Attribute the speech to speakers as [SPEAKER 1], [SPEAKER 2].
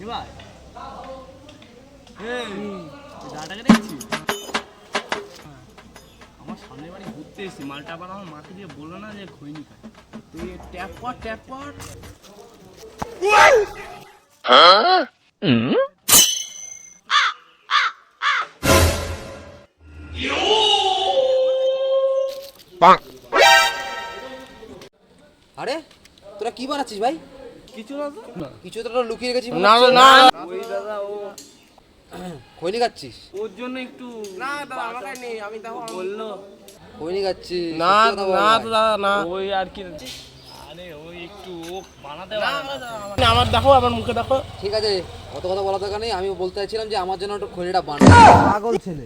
[SPEAKER 1] এবার দাদাটাকে দেখছি আমার সামনে বাড়ি ঘুরতে এসেছি, মালটা আবার আমার মাকে দিয়ে বললো না যে খৈনি খায়। তুই ট্যাপ কর
[SPEAKER 2] আরে তোরা কি বানাচ্ছিস ভাই?
[SPEAKER 1] কিছু না তো,
[SPEAKER 2] কিছু তো লুকিয়ে রেখেছিস।
[SPEAKER 1] না না ওই দাদা ও
[SPEAKER 2] খৈনি খাচ্ছিস?
[SPEAKER 1] ওর জন্য একটু না দাদা আমার কাছে নেই, আমি তাও বললো
[SPEAKER 2] খৈনি খাচ্ছিস?
[SPEAKER 1] না না তো দাদা না, ওই আর কি। আরে ওই একটু ও বানাতে পারে, আমার দেখো আমার মুখে দেখো।
[SPEAKER 2] ঠিক আছে, অত কথা বলা দরকার নেই। আমি বলতে চাইছিলাম যে আমার জন্য একটু খৈনিটা বানা। পাগল ছেলে।